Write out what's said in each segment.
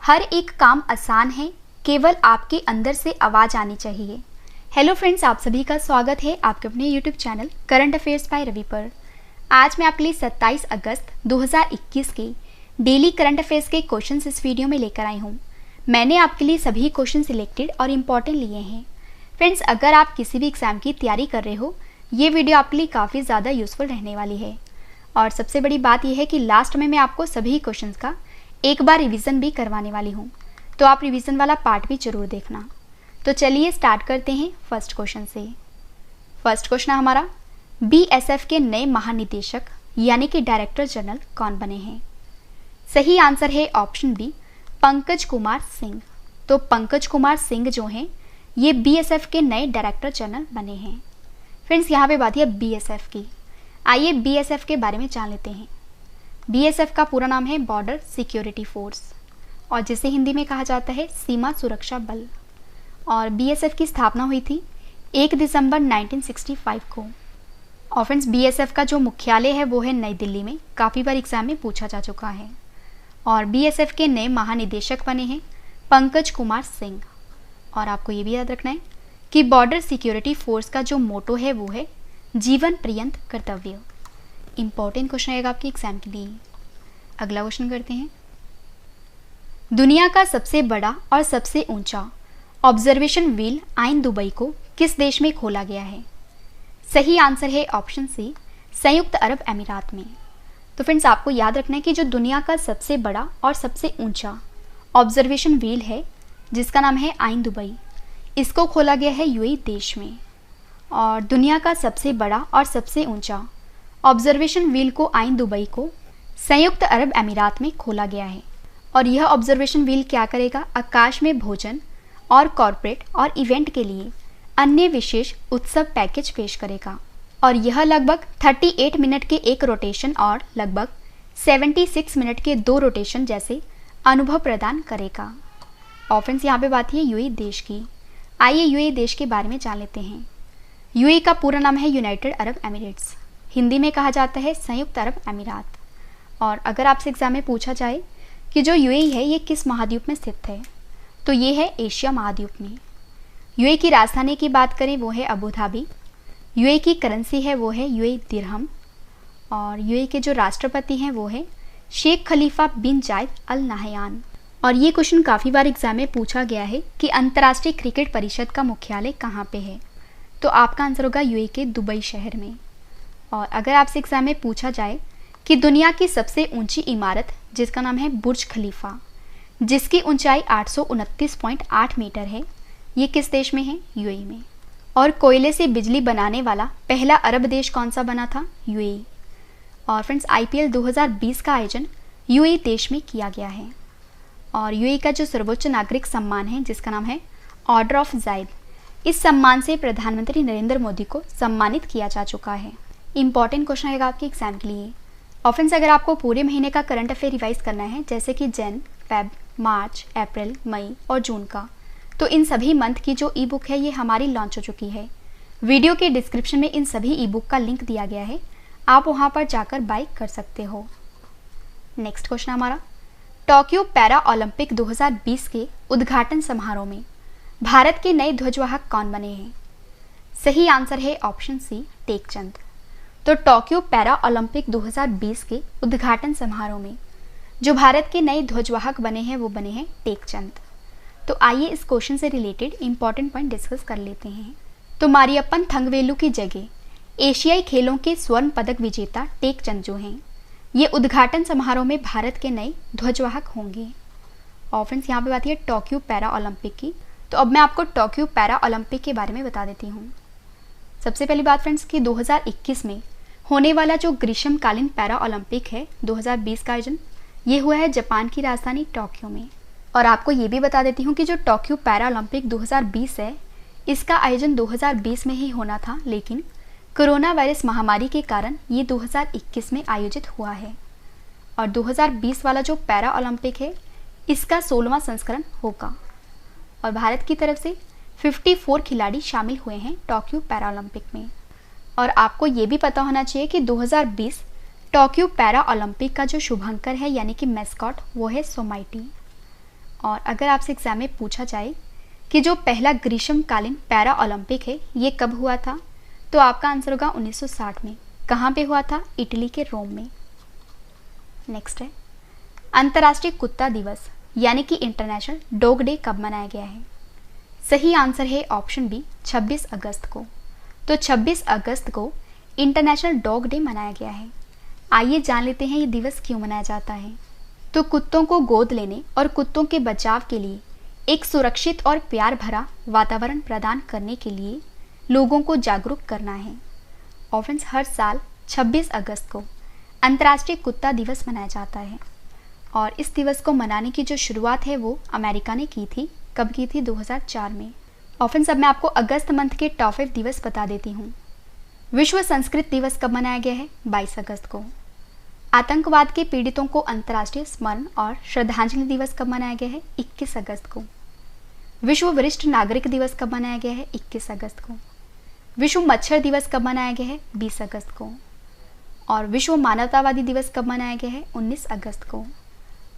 हर एक काम आसान है, केवल आपके अंदर से आवाज़ आनी चाहिए। हेलो फ्रेंड्स, आप सभी का स्वागत है आपके अपने YouTube channel current affairs by Ravi पर। आज मैं आपके लिए 27 अगस्त 2021 के डेली करंट अफेयर्स के क्वेश्चंस इस वीडियो में लेकर आई हूँ। मैंने आपके लिए सभी क्वेश्चन सिलेक्टेड और इम्पॉर्टेंट लिए हैं। फ्रेंड्स, अगर आप किसी भी एग्जाम की तैयारी कर रहे हो, ये वीडियो आपके लिए काफ़ी ज़्यादा यूजफुल रहने वाली है। और सबसे बड़ी बात यह है कि लास्ट में मैं आपको सभी क्वेश्चंस का एक बार रिवीजन भी करवाने वाली हूँ, तो आप रिवीजन वाला पार्ट भी जरूर देखना। तो चलिए स्टार्ट करते हैं फर्स्ट क्वेश्चन से। फर्स्ट क्वेश्चन है हमारा, बीएसएफ के नए महानिदेशक यानी कि डायरेक्टर जनरल कौन बने हैं? सही आंसर है ऑप्शन बी, पंकज कुमार सिंह। तो पंकज कुमार सिंह जो हैं ये बीएसएफ के नए डायरेक्टर जनरल बने हैं। फ्रेंड्स, यहाँ पे बात है बीएसएफ की। आइए बीएसएफ के बारे में जान लेते हैं। बीएसएफ का पूरा नाम है बॉर्डर सिक्योरिटी फोर्स, और जिसे हिंदी में कहा जाता है सीमा सुरक्षा बल। और बीएसएफ की स्थापना हुई थी 1 दिसंबर 1965 को। और फ्रेंड्स, बीएसएफ का जो मुख्यालय है वो है नई दिल्ली में। काफ़ी बार एग्जाम में पूछा जा चुका है। और बीएसएफ के नए महानिदेशक बने हैं पंकज कुमार सिंह। और आपको ये भी याद रखना है कि बॉर्डर सिक्योरिटी फोर्स का जो मोटो है वो है जीवन पर्यंत कर्तव्य। इंपॉर्टेंट क्वेश्चन आएगा आपके एग्जाम के लिए। अगला क्वेश्चन करते हैं, दुनिया का सबसे बड़ा और सबसे ऊंचा ऑब्जर्वेशन व्हील आइन दुबई को किस देश में खोला गया है? सही आंसर है ऑप्शन सी, संयुक्त अरब अमीरात में। तो फ्रेंड्स, आपको याद रखना है कि जो दुनिया का सबसे बड़ा और सबसे ऊंचा ऑब्जर्वेशन व्हील है जिसका नाम है आइन दुबई, इसको खोला गया है यूएई देश में। और दुनिया का सबसे बड़ा और सबसे ऊंचा ऑब्जर्वेशन व्हील को आइन दुबई को संयुक्त अरब अमीरात में खोला गया है। और यह ऑब्जर्वेशन व्हील क्या करेगा? आकाश में भोजन और कॉर्पोरेट और इवेंट के लिए अन्य विशेष उत्सव पैकेज पेश करेगा। और यह लगभग 38 मिनट के एक रोटेशन और लगभग 76 मिनट के 2 रोटेशन जैसे अनुभव प्रदान करेगा। और फ्रेंड्स, यहाँ पे बात है यूएई देश की। आइए यूएई देश के बारे में जान लेते हैं। यूएई का पूरा नाम है यूनाइटेड अरब एमिरेट्स। हिंदी में कहा जाता है संयुक्त अरब अमीरात। और अगर आपसे एग्जाम में पूछा जाए कि जो यूएई है ये किस महाद्वीप में स्थित है, तो ये है एशिया महाद्वीप में। यूएई की राजधानी की बात करें वो है अबू धाबी। यूएई की करेंसी है वो है यूएई दिरहम। और यूएई के जो राष्ट्रपति हैं वो है शेख खलीफा बिन जायद अल नाहयान। और ये क्वेश्चन काफ़ी बार एग्जाम में पूछा गया है कि अंतर्राष्ट्रीय क्रिकेट परिषद का मुख्यालय कहाँ पे है? तो आपका आंसर होगा यूएई के दुबई शहर में। और अगर आपसे एग्जाम में पूछा जाए कि दुनिया की सबसे ऊंची इमारत जिसका नाम है बुर्ज खलीफा, जिसकी ऊंचाई 829.8 मीटर है, ये किस देश में है? यूएई में। और कोयले से बिजली बनाने वाला पहला अरब देश कौन सा बना था? यूएई। और फ्रेंड्स, आईपीएल 2020 का आयोजन यूएई देश में किया गया है। और यूएई का जो सर्वोच्च नागरिक सम्मान है जिसका नाम है ऑर्डर ऑफ जायद, इस सम्मान से प्रधानमंत्री नरेंद्र मोदी को सम्मानित किया जा चुका है। इंपॉर्टेंट क्वेश्चन आएगा आपके एग्जाम के लिए। और फ्रेंड्स, अगर आपको पूरे महीने का करंट अफेयर रिवाइज करना है, जैसे कि जन, फेब, मार्च, अप्रैल, मई और जून का, तो इन सभी मंथ की जो ई बुक है ये हमारी लॉन्च हो चुकी है। वीडियो के डिस्क्रिप्शन में इन सभी ई बुक का लिंक दिया गया है, आप वहाँ पर जाकर बाय कर सकते हो। नेक्स्ट क्वेश्चन हमारा, टोक्यो पैरा ओलंपिक 2020 के उद्घाटन समारोह में भारत के नए ध्वजवाहक कौन बने हैं? सही आंसर है ऑप्शन सी, टेकचंद। तो टोक्यो पैरा ओलंपिक 2020 के उद्घाटन समारोह में जो भारत के नए ध्वजवाहक बने हैं वो बने हैं टेकचंद। तो आइए इस क्वेश्चन से रिलेटेड इंपॉर्टेंट पॉइंट डिस्कस कर लेते हैं। तो मारियप्पन थंगवेलु की जगह एशियाई खेलों के स्वर्ण पदक विजेता टेकचंद जो हैं ये उद्घाटन समारोह में भारत के नए ध्वजवाहक होंगे। और फ्रेंड्स, यहाँ पे बात है टोक्यो पैरा ओलंपिक की। तो अब मैं आपको टोक्यो पैरा ओलंपिक के बारे में बता देती हूँ। सबसे पहली बात फ्रेंड्स कि 2021 में होने वाला जो ग्रीष्मकालीन पैरा ओलंपिक है 2020 का आयोजन, ये हुआ है जापान की राजधानी टोक्यो में। और आपको ये भी बता देती हूँ कि जो टोक्यो पैरा ओलंपिक 2020 है इसका आयोजन 2020 में ही होना था, लेकिन कोरोना वायरस महामारी के कारण ये 2021 में आयोजित हुआ है। और 2020 वाला जो पैरा ओलंपिक है इसका 16वां संस्करण होगा। और भारत की तरफ से 54 खिलाड़ी शामिल हुए हैं टोक्यो पैरा ओलंपिक में। और आपको ये भी पता होना चाहिए कि 2020 टोक्यो पैरा ओलंपिक का जो शुभंकर है यानी कि मैस्कॉट वो है सोमाइटी। और अगर आपसे एग्जाम में पूछा जाए कि जो पहला ग्रीष्मकालीन पैरा ओलंपिक है ये कब हुआ था, तो आपका आंसर होगा 1960 में। कहाँ पे हुआ था? इटली के रोम में। नेक्स्ट है, अंतर्राष्ट्रीय कुत्ता दिवस यानी कि इंटरनेशनल डॉग डे कब मनाया गया है? सही आंसर है ऑप्शन बी, 26 अगस्त को। तो 26 अगस्त को इंटरनेशनल डॉग डे मनाया गया है। आइए जान लेते हैं ये दिवस क्यों मनाया जाता है। तो कुत्तों को गोद लेने और कुत्तों के बचाव के लिए एक सुरक्षित और प्यार भरा वातावरण प्रदान करने के लिए लोगों को जागरूक करना है। और फ्रेंड्स, हर साल 26 अगस्त को अंतर्राष्ट्रीय कुत्ता दिवस मनाया जाता है और इस दिवस को मनाने की जो शुरुआत है वो अमेरिका ने की थी। कब की थी? 2004 में। और फ्रेंड्स, अब मैं आपको अगस्त मंथ के टॉप 5 दिवस बता देती हूँ। विश्व संस्कृत दिवस कब मनाया गया है? 22 अगस्त को। आतंकवाद के पीड़ितों को अंतर्राष्ट्रीय स्मरण और श्रद्धांजलि दिवस कब मनाया गया है? 21 अगस्त को। विश्व वरिष्ठ नागरिक दिवस कब मनाया गया है? 21 अगस्त को। विश्व मच्छर दिवस कब मनाया गया है? 20 अगस्त को। और विश्व मानवतावादी दिवस कब मनाया गया है? 19 अगस्त को।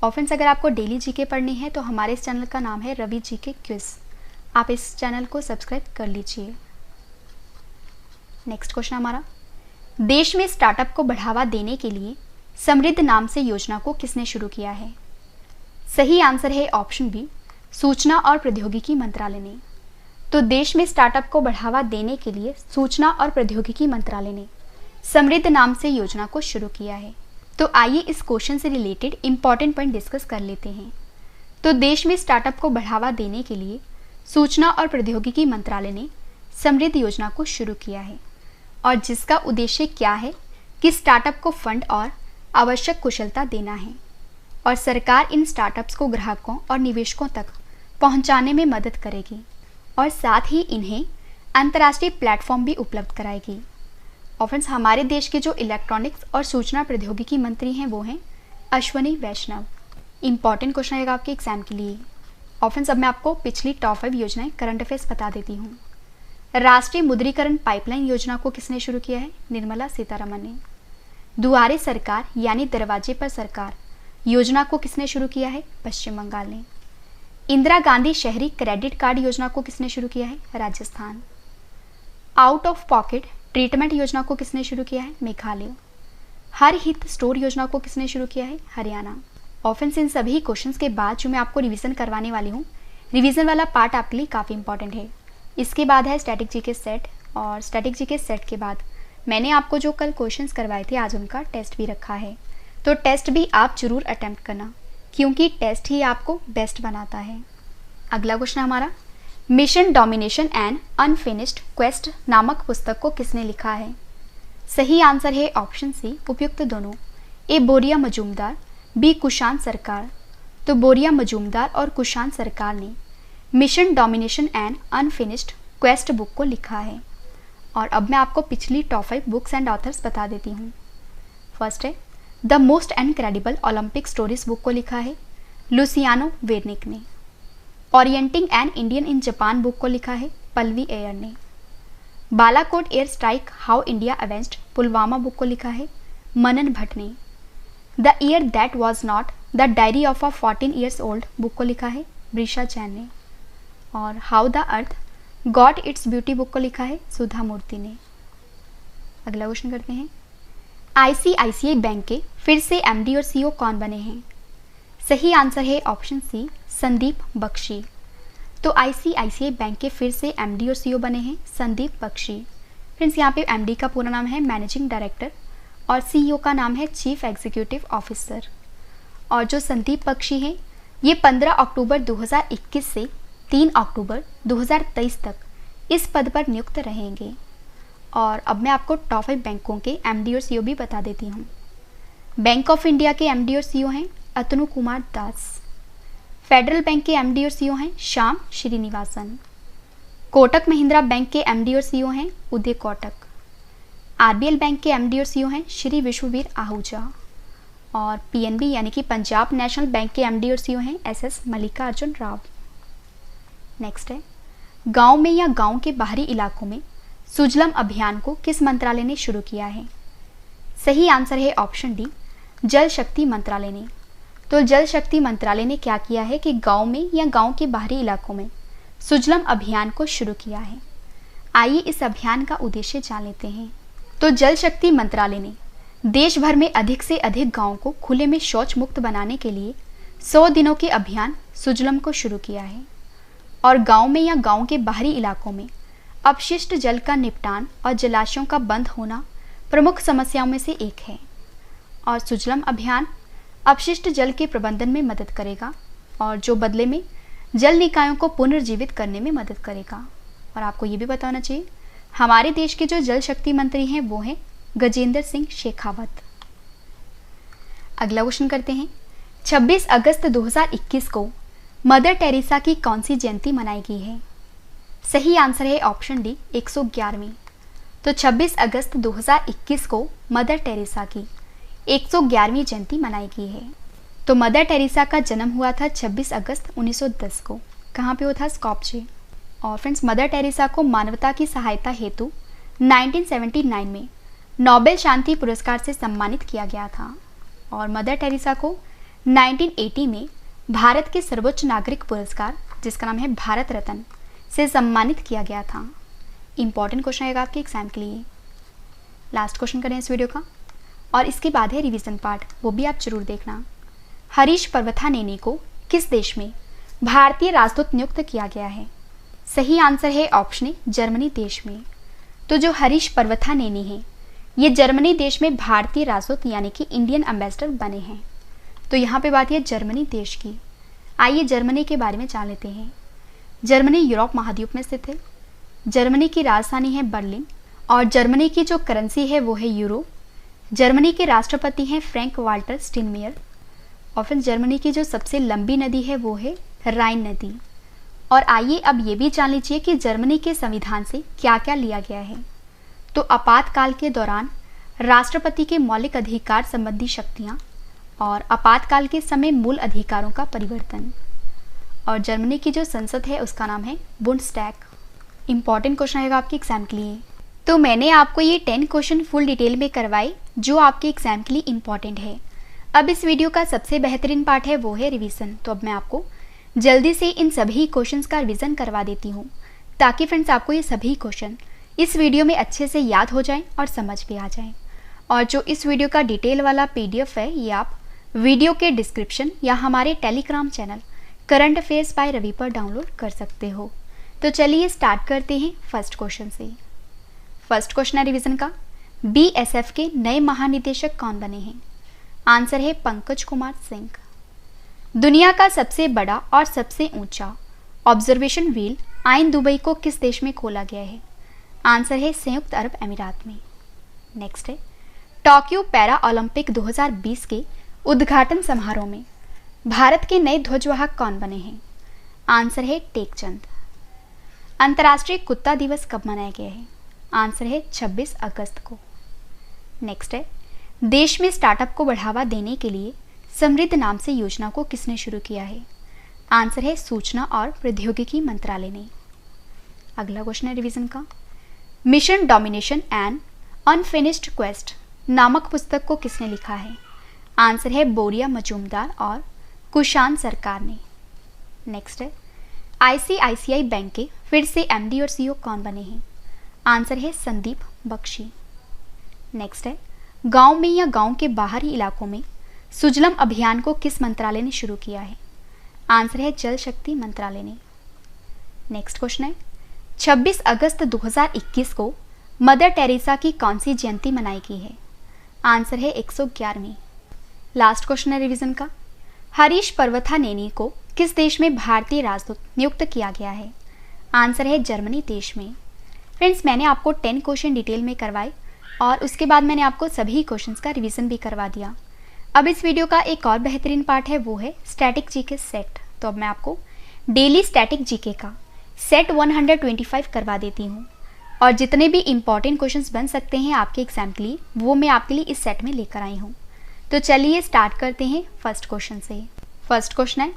और फ्रेंड्स, अगर आपको डेली जीके पढ़नी है तो हमारे इस चैनल का नाम है रवि जीके क्विज। आप इस चैनल को सब्सक्राइब कर लीजिए। नेक्स्ट क्वेश्चन हमारा, देश में स्टार्टअप को बढ़ावा देने के लिए समृद्ध नाम से योजना को किसने शुरू किया है? सही आंसर है ऑप्शन बी, सूचना और प्रौद्योगिकी मंत्रालय ने। तो देश में स्टार्टअप को बढ़ावा देने के लिए सूचना और प्रौद्योगिकी मंत्रालय ने समृद्ध नाम से योजना को शुरू किया है। तो आइए इस क्वेश्चन से रिलेटेड इंपॉर्टेंट पॉइंट डिस्कस कर लेते हैं। तो देश में स्टार्टअप को बढ़ावा देने के लिए सूचना और प्रौद्योगिकी मंत्रालय ने समृद्ध योजना को शुरू किया है और जिसका उद्देश्य क्या है कि स्टार्टअप को फंड और आवश्यक कुशलता देना है और सरकार इन स्टार्टअप्स को ग्राहकों और निवेशकों तक पहुंचाने में मदद करेगी और साथ ही इन्हें अंतर्राष्ट्रीय प्लेटफॉर्म भी उपलब्ध कराएगी। और फ्रेंड्स, हमारे देश के जो इलेक्ट्रॉनिक्स और सूचना प्रौद्योगिकी मंत्री हैं वो हैं अश्वनी वैष्णव। इंपॉर्टेंट क्वेश्चन आएगा आपके एग्जाम के लिए। और फ्रेंड्स, अब मैं आपको पिछली टॉप 5 योजनाएं करंट अफेयर्स बता देती हूँ। राष्ट्रीय मुद्रीकरण पाइपलाइन योजना को किसने शुरू किया है? निर्मला सीतारमण ने। दुआरे सरकार यानी दरवाजे पर सरकार योजना को किसने शुरू किया है? पश्चिम बंगाल ने। इंदिरा गांधी शहरी क्रेडिट कार्ड योजना को किसने शुरू किया है? Rajasthan. Out of pocket treatment योजना को किसने शुरू किया है? मेघालय। हर हित स्टोर योजना को किसने शुरू किया है? हरियाणा। ऑफेंस, इन सभी क्वेश्चंस के बाद जो मैं आपको रिवीजन करवाने वाली हूँ, रिवीजन वाला पार्ट आपके लिए काफ़ी इंपॉर्टेंट है। इसके बाद है स्टैटिक जीके सेट और स्टैटिक जीके सेट के बाद मैंने आपको जो कल क्वेश्चंस करवाए थे आज उनका टेस्ट भी रखा है। तो टेस्ट भी आप जरूर अटेम्प्ट करना क्योंकि टेस्ट ही आपको बेस्ट बनाता है। अगला क्वेश्चन हमारा, mission domination and unfinished quest नामक पुस्तक को किसने लिखा है? सही आंसर है ऑप्शन सी, उपयुक्त दोनों। ए बोरिया मजूमदार, बी कुशान सरकार। तो बोरिया मजूमदार और कुशान सरकार ने mission domination and unfinished quest book को लिखा है। और अब मैं आपको पिछली टॉप 5 बुक्स एंड ऑथर्स बता देती हूँ। फर्स्ट है the most incredible Olympic stories book को लिखा है लुसियानो वेर्निक ने। Orienting an Indian in Japan book को लिखा है पल्लवी एयर ने। Balakot air strike how India avenged Pulwama book को लिखा है मनन भट्ट ने। The year that was not the diary of a 14 years old book को लिखा है ब्रिशा जैन ने। और how the earth got its beauty book को लिखा है सुधा मूर्ति ने। अगला क्वेश्चन करते हैं, आईसीआईसीआई बैंक के फिर से एमडी और सीईओ कौन बने हैं? सही आंसर है ऑप्शन सी, संदीप बख्शी। तो आईसीआईसीआई बैंक के फिर से एमडी और सीईओ बने हैं संदीप बख्शी। फ्रेंड्स, यहाँ पे एमडी का पूरा नाम है मैनेजिंग डायरेक्टर और सीईओ का नाम है चीफ एग्जीक्यूटिव ऑफिसर। और जो संदीप बख्शी हैं ये 15 अक्टूबर 2021 से 3 अक्टूबर 2023 तक इस पद पर नियुक्त रहेंगे। और अब मैं आपको टॉप 5 बैंकों के एमडी और सीईओ भी बता देती हूँ। बैंक ऑफ इंडिया के एमडी और सीईओ हैं अतनु कुमार दास। फेडरल बैंक के एमडी और सीईओ हैं श्याम श्रीनिवासन। कोटक महिंद्रा बैंक के एमडी और सीईओ हैं उदय कोटक। आरबीएल बैंक के एमडी और सीईओ हैं श्री विश्ववीर आहूजा। और पीएनबी यानी कि पंजाब नेशनल बैंक के एमडी और सीईओ हैं एसएस मल्लिकार्जुन राव। नेक्स्ट है, गांव में या गांव के बाहरी इलाकों में सुजलम अभियान को किस मंत्रालय ने शुरू किया है? सही आंसर है ऑप्शन डी, जल शक्ति मंत्रालय ने। तो जल शक्ति मंत्रालय ने क्या किया है कि गांव में या गांव के बाहरी इलाकों में सुजलम अभियान को शुरू किया है। आइए इस अभियान का उद्देश्य जान लेते हैं। तो जल शक्ति मंत्रालय ने देश भर में अधिक से अधिक गांवों को खुले में शौच मुक्त बनाने के लिए 100 दिनों के अभियान सुजलम को शुरू किया है। और गांव में या गांव के बाहरी इलाकों में अपशिष्ट जल का निपटान और जलाशयों का बंद होना प्रमुख समस्याओं में से एक है। और सुजलम अभियान अपशिष्ट जल के प्रबंधन में मदद करेगा और जो बदले में जल निकायों को पुनर्जीवित करने में मदद करेगा। और आपको ये भी बताना चाहिए, हमारे देश के जो जल शक्ति मंत्री हैं वो हैं गजेंद्र सिंह शेखावत। अगला क्वेश्चन करते हैं। 26 अगस्त 2021 को मदर टेरेसा की कौन सी जयंती मनाई गई है? सही आंसर है ऑप्शन डी 111वीं। तो 26 अगस्त 2021 को मदर टेरेसा की 111वीं जयंती मनाई गई है। तो मदर टेरेसा का जन्म हुआ था 26 अगस्त 1910 को। कहाँ पे हुआ था? स्कॉप्जे। और फ्रेंड्स, मदर टेरेसा को मानवता की सहायता हेतु 1979 में नोबेल शांति पुरस्कार से सम्मानित किया गया था। और मदर टेरेसा को 1980 में भारत के सर्वोच्च नागरिक पुरस्कार, जिसका नाम है भारत रत्न, से सम्मानित किया गया था। इंपॉर्टेंट क्वेश्चन आएगा आपके एग्जाम के लिए। लास्ट क्वेश्चन करें इस वीडियो का, और इसके बाद है रिवीजन पार्ट, वो भी आप जरूर देखना। हरीश पर्वथानेनी को किस देश में भारतीय राजदूत नियुक्त किया गया है? सही आंसर है ऑप्शन ए जर्मनी देश में। तो जो हरीश पर्वथानेनी है ये जर्मनी देश में भारतीय राजदूत यानी कि इंडियन एम्बेसडर बने हैं। तो यहाँ पे बात है जर्मनी देश की। आइए जर्मनी के बारे में जान लेते हैं। जर्मनी यूरोप महाद्वीप में स्थित है। जर्मनी की राजधानी है बर्लिन और जर्मनी की जो करेंसी है वो है यूरो। जर्मनी के राष्ट्रपति हैं फ्रैंक वाल्टर स्टीनमेयर। और फिर जर्मनी की जो सबसे लंबी नदी है वो है राइन नदी। और आइए अब ये भी जान लीजिए कि जर्मनी के संविधान से क्या क्या लिया गया है। तो आपातकाल के दौरान राष्ट्रपति के मौलिक अधिकार संबंधी शक्तियाँ और आपातकाल के समय मूल अधिकारों का परिवर्तन। और जर्मनी की जो संसद है उसका नाम है बुंडस्टैग। इंपॉर्टेंट क्वेश्चन आएगा आपके एग्जाम के लिए। तो मैंने आपको ये 10 क्वेश्चन फुल डिटेल में करवाए जो आपके एग्जाम के लिए इंपॉर्टेंट है। अब इस वीडियो का सबसे बेहतरीन पार्ट है वो है रिवीजन। तो अब मैं आपको जल्दी से इन सभी क्वेश्चंस का रिवीजन करवा देती हूँ ताकि फ्रेंड्स आपको ये सभी क्वेश्चन इस वीडियो में अच्छे से याद हो जाएं और समझ भी आ जाएं। और जो इस वीडियो का डिटेल वाला PDF है ये आप वीडियो के डिस्क्रिप्शन या हमारे Telegram channel current affairs by Ravi पर डाउनलोड कर सकते हो। तो चलिए स्टार्ट करते हैं फर्स्ट क्वेश्चन से। फर्स्ट क्वेश्चन है रिवीजन का, BSF के नए महानिदेशक कौन बने हैं? आंसर है पंकज कुमार सिंह। दुनिया का सबसे बड़ा और सबसे ऊंचा ऑब्जर्वेशन व्हील आइन दुबई को किस देश में खोला गया है? आंसर है संयुक्त अरब अमीरात में। नेक्स्ट है, टोक्यो पैरा ओलंपिक 2020 के उद्घाटन समारोह में भारत के नए ध्वजवाहक कौन बने हैं? आंसर है टेकचंद। अंतर्राष्ट्रीय कुत्ता दिवस कब मनाया गया है? आंसर है 26 अगस्त को। नेक्स्ट है, देश में स्टार्टअप को बढ़ावा देने के लिए समृद्ध नाम से योजना को किसने शुरू किया है? आंसर है सूचना और प्रौद्योगिकी मंत्रालय ने। अगला क्वेश्चन है रिवीजन का, mission domination and unfinished quest नामक पुस्तक को किसने लिखा है? आंसर है बोरिया मजूमदार और कुशान सरकार ने। नेक्स्ट है, ICICI बैंक के फिर से MD और CEO कौन बने हैं? आंसर है संदीप बख्शी। नेक्स्ट है, गांव में या गांव के बाहरी इलाकों में सुजलम अभियान को किस मंत्रालय ने शुरू किया है? आंसर है जल शक्ति मंत्रालय ने। नेक्स्ट क्वेश्चन है, 26 अगस्त 2021 को मदर टेरेसा की कौन सी जयंती मनाई गई है? आंसर है 111वीं। लास्ट क्वेश्चन है रिवीजन का, हरीश पर्वथानेनी को किस देश में भारतीय राजदूत नियुक्त किया गया है? आंसर है जर्मनी देश में। फ्रेंड्स, मैंने आपको 10 क्वेश्चन डिटेल में करवाए और उसके बाद मैंने आपको सभी क्वेश्चंस का रिवीजन भी करवा दिया। अब इस वीडियो का एक और बेहतरीन पार्ट है वो है स्टैटिक जीके सेट। तो अब मैं आपको डेली स्टैटिक जीके का सेट 125 करवा देती हूँ और जितने भी इंपॉर्टेंट क्वेश्चंस बन सकते हैं आपके एग्जाम के लिए वो मैं आपके लिए इस सेट में लेकर आई हूँ। तो चलिए स्टार्ट करते हैं फर्स्ट क्वेश्चन से। फर्स्ट क्वेश्चन है,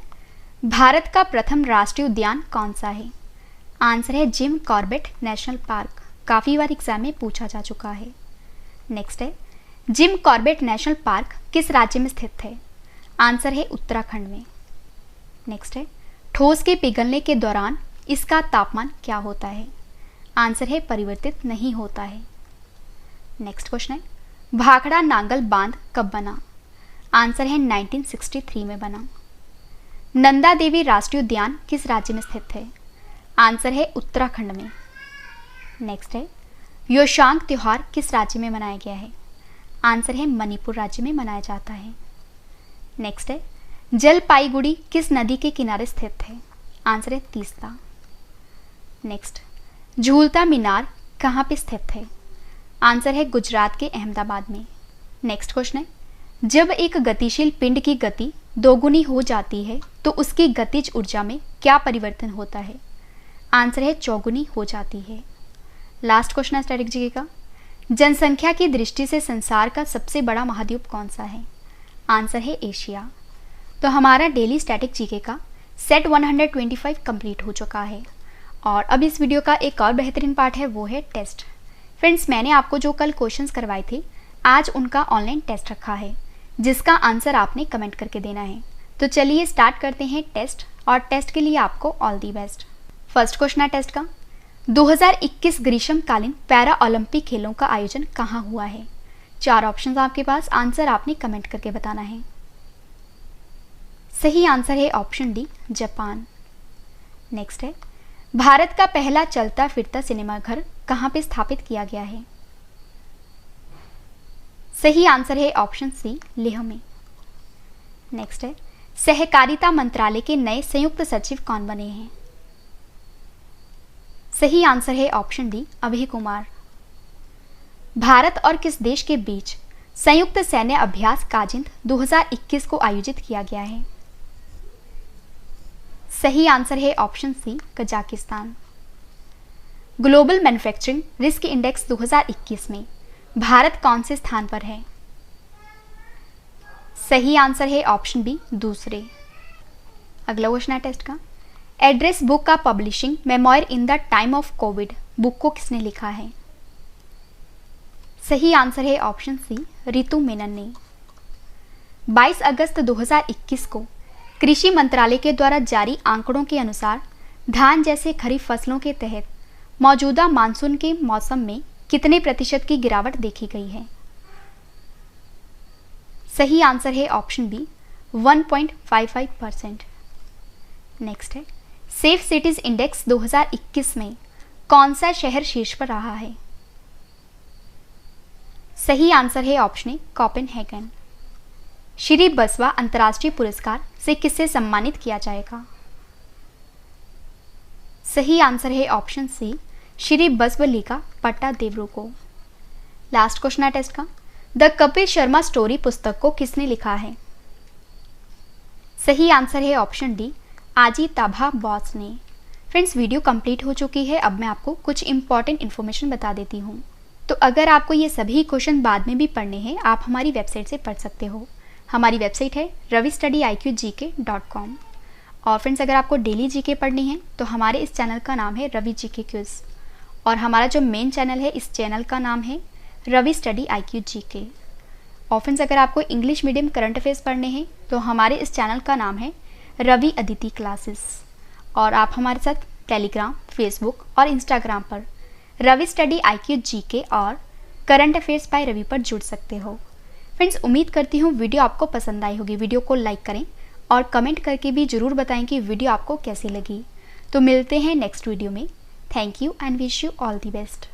भारत का प्रथम राष्ट्रीय उद्यान कौन सा है? आंसर है जिम कॉर्बेट नेशनल पार्क। काफ़ी बार एग्जाम में पूछा जा चुका है। नेक्स्ट है, जिम कॉर्बेट नेशनल पार्क किस राज्य में स्थित है? आंसर है उत्तराखंड में। नेक्स्ट है, ठोस के पिघलने के दौरान इसका तापमान क्या होता है? आंसर है परिवर्तित नहीं होता है। नेक्स्ट क्वेश्चन है, भाखड़ा नांगल बांध कब बना? आंसर है 1963 में बना। नंदा देवी राष्ट्रीय उद्यान किस राज्य में स्थित है? आंसर है उत्तराखंड में। नेक्स्ट है, योशांग त्योहार किस राज्य में मनाया गया है? आंसर है मणिपुर राज्य में मनाया जाता है। नेक्स्ट है, जलपाईगुड़ी किस नदी के किनारे स्थित है? आंसर है तीस्ता। नेक्स्ट, झूलता मीनार कहाँ पे स्थित है? आंसर है गुजरात के अहमदाबाद में। नेक्स्ट क्वेश्चन है, जब एक गतिशील पिंड की गति दोगुनी हो जाती है तो उसकी गतिज ऊर्जा में क्या परिवर्तन होता है? आंसर है चौगुनी हो जाती है। लास्ट क्वेश्चन है स्टैटिक जीके का, जनसंख्या की दृष्टि से संसार का सबसे बड़ा महाद्वीप कौन सा है? आंसर है एशिया। तो हमारा डेली स्टैटिक जीके का सेट 125 कंप्लीट हो चुका है और अब इस वीडियो का एक और बेहतरीन पार्ट है, वो है टेस्ट। फ्रेंड्स, मैंने आपको जो कल क्वेश्चंस करवाए थे आज उनका ऑनलाइन टेस्ट रखा है जिसका आंसर आपने कमेंट करके देना है। तो चलिए स्टार्ट करते हैं टेस्ट, और टेस्ट के लिए आपको all the best. First question है टेस्ट का, 2021 ग्रीष्मकालीन पैरा ओलंपिक खेलों का आयोजन कहाँ हुआ है? 4 ऑप्शंस आपके पास, आंसर आपने कमेंट करके बताना है। सही आंसर है ऑप्शन डी, जापान। नेक्स्ट है, भारत का पहला चलता फिरता सिनेमाघर कहाँ पे स्थापित किया गया है? सही आंसर है ऑप्शन सी, लेह में। नेक्स्ट है, सहकारिता मंत्रालय के नए संयुक्त सचिव कौन बने हैं? सही आंसर है ऑप्शन डी, अभय कुमार। भारत और किस देश के बीच संयुक्त सैन्य अभ्यास काजिंद 2021 को आयोजित किया गया है? सही आंसर है option C, Kazakhstan. Global manufacturing risk index 2021 में भारत कौन से स्थान पर है? सही आंसर है ऑप्शन बी, दूसरे। अगला क्वेश्चन है टेस्ट का, एड्रेस बुक का publishing memoir in the time of Covid book को किसने लिखा है? सही आंसर है ऑप्शन सी, रितु मेनन ने। 22 अगस्त 2021 को कृषि मंत्रालय के द्वारा जारी आंकड़ों के अनुसार धान जैसे खरीफ फसलों के तहत मौजूदा मानसून के मौसम में कितने प्रतिशत की गिरावट देखी गई है? सही आंसर है ऑप्शन बी, 1.55%। नेक्स्ट है, सेफ सिटीज इंडेक्स 2021 में कौन सा शहर शीर्ष पर रहा है? सही आंसर है ऑप्शन ए, कोपेनहेगन। श्री बसवा अंतर्राष्ट्रीय पुरस्कार से किसे सम्मानित किया जाएगा? सही आंसर है ऑप्शन सी, श्री बसवलिका पट्टादेवरू को। लास्ट क्वेश्चन है टेस्ट का, द कपिल शर्मा स्टोरी पुस्तक को किसने लिखा है? सही आंसर है ऑप्शन डी, अजिताभ बोस ने। फ्रेंड्स, वीडियो कंप्लीट हो चुकी है। अब मैं आपको कुछ इंपॉर्टेंट इन्फॉर्मेशन बता देती हूँ। तो अगर आपको ये सभी क्वेश्चन बाद में भी पढ़ने हैं, आप हमारी वेबसाइट से पढ़ सकते हो। हमारी वेबसाइट है ravistudy.iqgk.com। और फ्रेंड्स, अगर आपको डेली जीके पढ़नी है तो हमारे इस चैनल का नाम है रवि जीके क्विज, और हमारा जो मेन चैनल है इस चैनल का नाम है रवि स्टडी IQ GK। और फ्रेंड्स, अगर आपको इंग्लिश मीडियम करंट अफेयर्स पढ़ने हैं तो हमारे इस चैनल का नाम है रवि अदिति क्लासेस। और आप हमारे साथ टेलीग्राम, फेसबुक और इंस्टाग्राम पर रवि स्टडी IQ GK और करंट अफेयर्स बाय रवि पर जुड़ सकते हो। फ्रेंड्स, उम्मीद करती हूँ वीडियो आपको पसंद आई होगी। वीडियो को लाइक करें और कमेंट करके भी ज़रूर बताएं कि वीडियो आपको कैसी लगी। तो मिलते हैं नेक्स्ट वीडियो में। Thank you and wish you all the best.